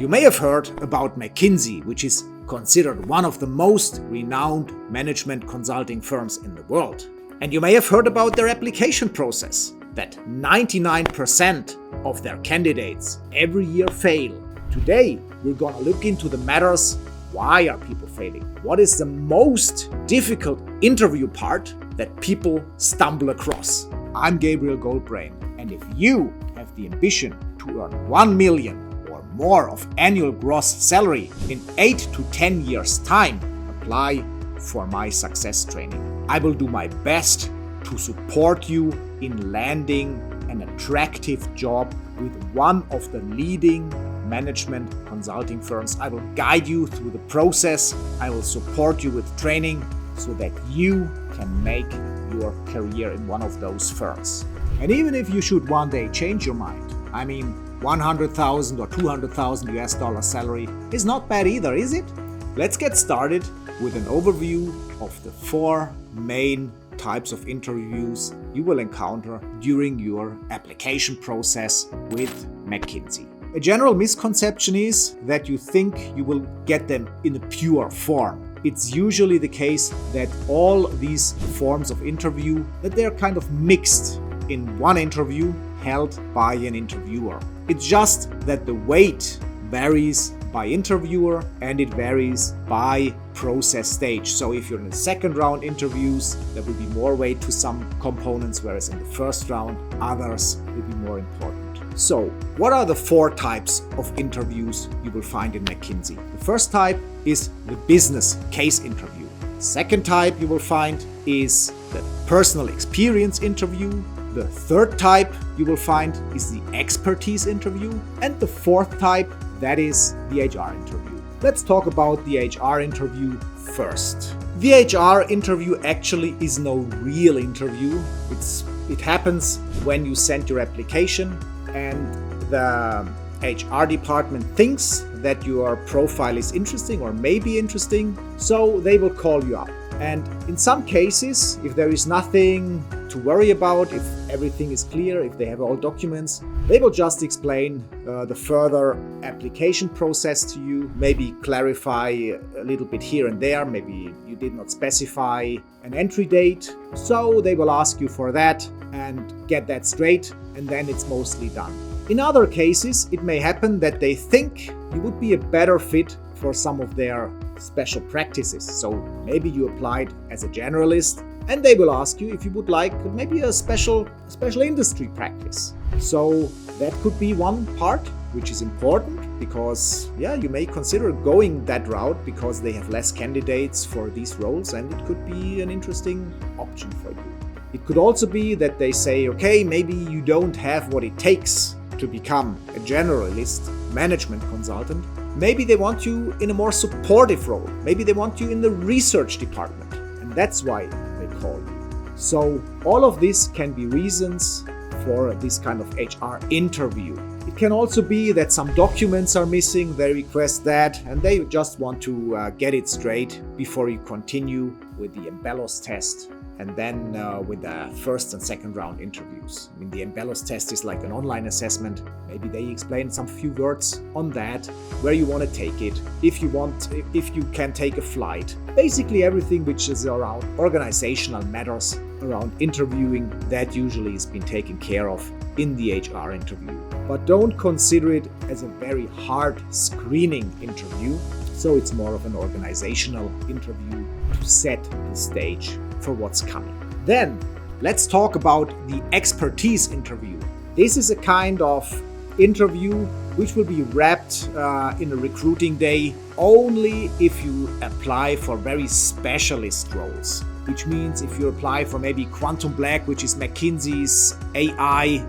You may have heard about McKinsey, which is considered one of the most renowned management consulting firms in the world. And you may have heard about their application process, that 99% of their candidates every year fail. Today, we're going to look into the matters. Why are people failing? What is the most difficult interview part that people stumble across? I'm Gabriel Goldbrain, and if you have the ambition to earn 1 million or more of annual gross salary in 8 to 10 years' time, apply for my success training. I will do my best to support you in landing an attractive job with one of the leading management consulting firms. I will guide you through the process. I will support you with training so that you can make your career in one of those firms. And even if you should one day change your mind, 100,000 or 200,000 US dollar salary is not bad either, is it? Let's get started with an overview of the 4 main types of interviews you will encounter during your application process with McKinsey. A general misconception is that you think you will get them in a pure form. It's usually the case that all these forms of interview, that they're kind of mixed in one interview held by an interviewer. It's just that the weight varies by interviewer and it varies by process stage. So if you're in the second round interviews, there will be more weight to some components, whereas in the first round, others will be more important. So what are the 4 types of interviews you will find in McKinsey? The first type is the business case interview. The second type you will find is the personal experience interview. The third type you will find is the expertise interview. And the fourth type, that is the HR interview. Let's talk about the HR interview first. The HR interview actually is no real interview. It happens when you send your application and the HR department thinks that your profile is interesting or may be interesting, so they will call you up. And in some cases, if there is nothing to worry about, if everything is clear, if they have all documents, they will just explain the further application process to you, maybe clarify a little bit here and there, maybe you did not specify an entry date, so they will ask you for that and get that straight, and then it's mostly done. In other cases, it may happen that they think you would be a better fit for some of their special practices. So maybe you applied as a generalist and they will ask you if you would like maybe a special industry practice. So that could be one part which is important because you may consider going that route because they have less candidates for these roles and it could be an interesting option for you. It could also be that they say, okay, maybe you don't have what it takes to become a generalist management consultant. Maybe they want you in a more supportive role. Maybe they want you in the research department. And that's why they call you. So all of this can be reasons for this kind of HR interview. It can also be that some documents are missing. They request that and they just want to get it straight before you continue with the Embellos test. And then with the first and second round interviews. The Embellos test is like an online assessment. Maybe they explain some few words on that, where you want to take it, if you can take a flight. Basically everything which is around organizational matters, around interviewing, that usually has been taken care of in the HR interview. But don't consider it as a very hard screening interview. So it's more of an organizational interview to set the stage for what's coming. Then let's talk about the expertise interview. This is a kind of interview which will be wrapped in a recruiting day only if you apply for very specialist roles, which means if you apply for maybe Quantum Black, which is McKinsey's AI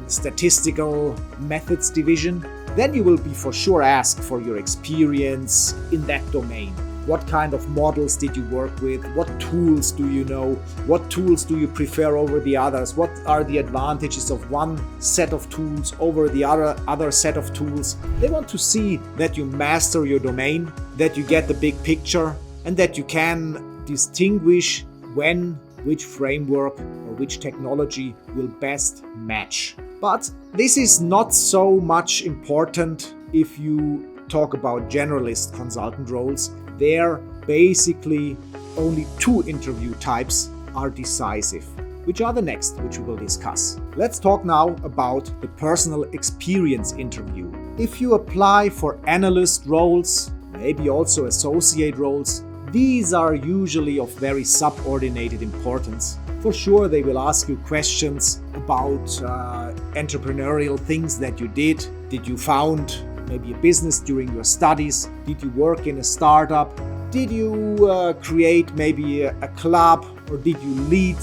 statistical methods division, then you will be for sure asked for your experience in that domain. What kind of models did you work with? What tools do you know? What tools do you prefer over the others? What are the advantages of one set of tools over the other set of tools? They want to see that you master your domain, that you get the big picture, and that you can distinguish when which framework or which technology will best match. But this is not so much important if you talk about generalist consultant roles, there basically only 2 interview types are decisive, which are the next, which we will discuss. Let's talk now about the personal experience interview. If you apply for analyst roles, maybe also associate roles, these are usually of very subordinated importance. For sure, they will ask you questions about entrepreneurial things that you did. Did you found maybe a business during your studies? Did you work in a startup? Did you create maybe a club, or did you lead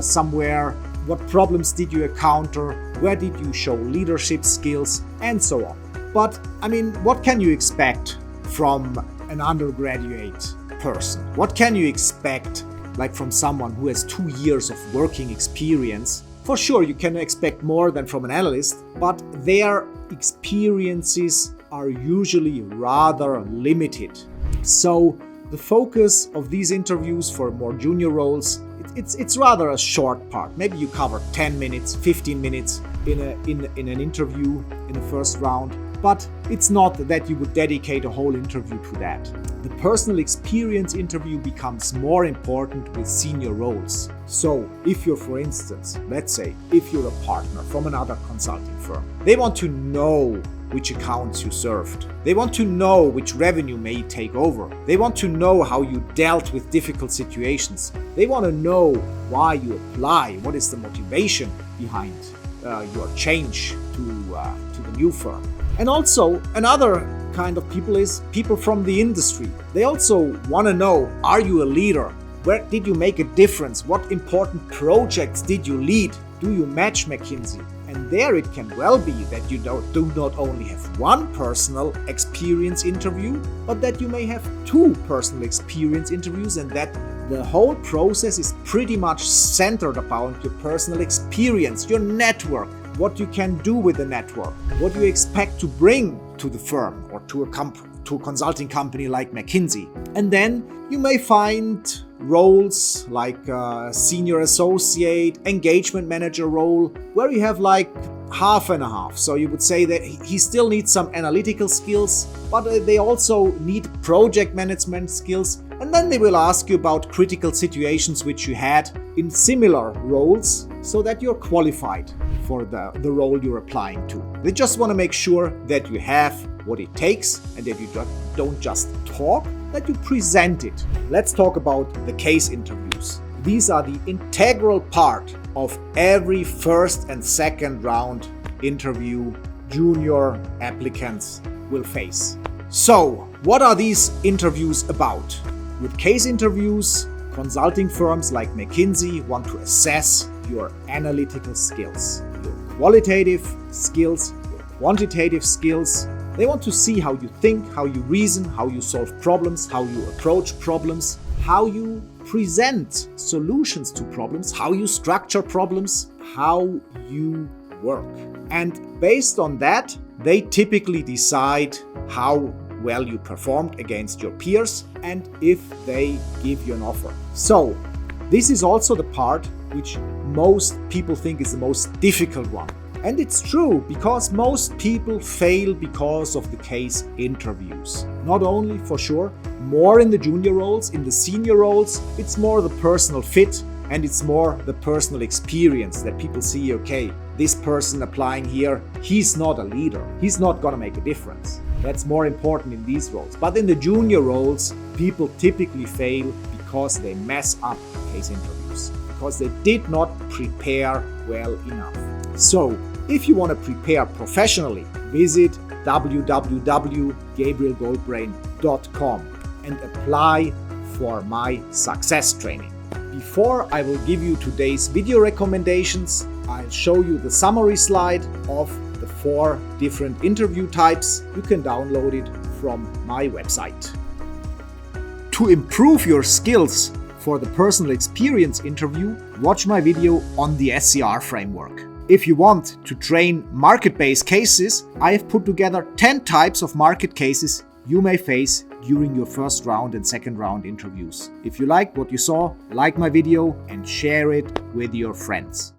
somewhere? What problems did you encounter? Where did you show leadership skills? And so on. But I mean, what can you expect from an undergraduate person? What can you expect like from someone who has 2 years of working experience? For sure, you can expect more than from an analyst, but their experiences are usually rather limited. So the focus of these interviews for more junior roles, it's rather a short part. Maybe you cover 10 minutes, 15 minutes in an interview in the first round, but it's not that you would dedicate a whole interview to that. The personal experience interview becomes more important with senior roles. So if you're, for instance, let's say, if you're a partner from another consulting firm, they want to know which accounts you served. They want to know which revenue may take over. They want to know how you dealt with difficult situations. They want to know why you apply, what is the motivation behind your change to the new firm. And also another kind of people is people from the industry. They also want to know, are you a leader? Where did you make a difference? What important projects did you lead? Do you match McKinsey? And there it can well be that you do not only have one personal experience interview, but that you may have 2 personal experience interviews, and that the whole process is pretty much centered about your personal experience, your network, what you can do with the network, what you expect to bring to the firm or to a consulting company like McKinsey. And then you may find roles like senior associate, engagement manager role, where you have like half and a half. So you would say that he still needs some analytical skills, but they also need project management skills. And then they will ask you about critical situations which you had in similar roles, so that you're qualified for the role you're applying to. They just want to make sure that you have what it takes, and that you don't just talk, that you present it. Let's talk about the case interviews. These are the integral part of every first and second round interview junior applicants will face. So, what are these interviews about? With case interviews, consulting firms like McKinsey want to assess your analytical skills, your qualitative skills, your quantitative skills. They want to see how you think, how you reason, how you solve problems, how you approach problems, how you present solutions to problems, how you structure problems, how you work. And based on that, they typically decide how well you performed against your peers and if they give you an offer. So, this is also the part which most people think is the most difficult one. And it's true, because most people fail because of the case interviews. Not only, for sure, more in the junior roles, in the senior roles, it's more the personal fit and it's more the personal experience that people see, okay, this person applying here, he's not a leader. He's not gonna make a difference. That's more important in these roles. But in the junior roles, people typically fail because they mess up case interviews, because they did not prepare well enough. So, if you want to prepare professionally, visit www.gabrielgoldbrain.com and apply for my success training. Before I will give you today's video recommendations, I'll show you the summary slide of the 4 different interview types. You can download it from my website. To improve your skills for the personal experience interview, watch my video on the SCR framework. If you want to train market-based cases, I have put together 10 types of market cases you may face during your first round and second round interviews. If you like what you saw, like my video and share it with your friends.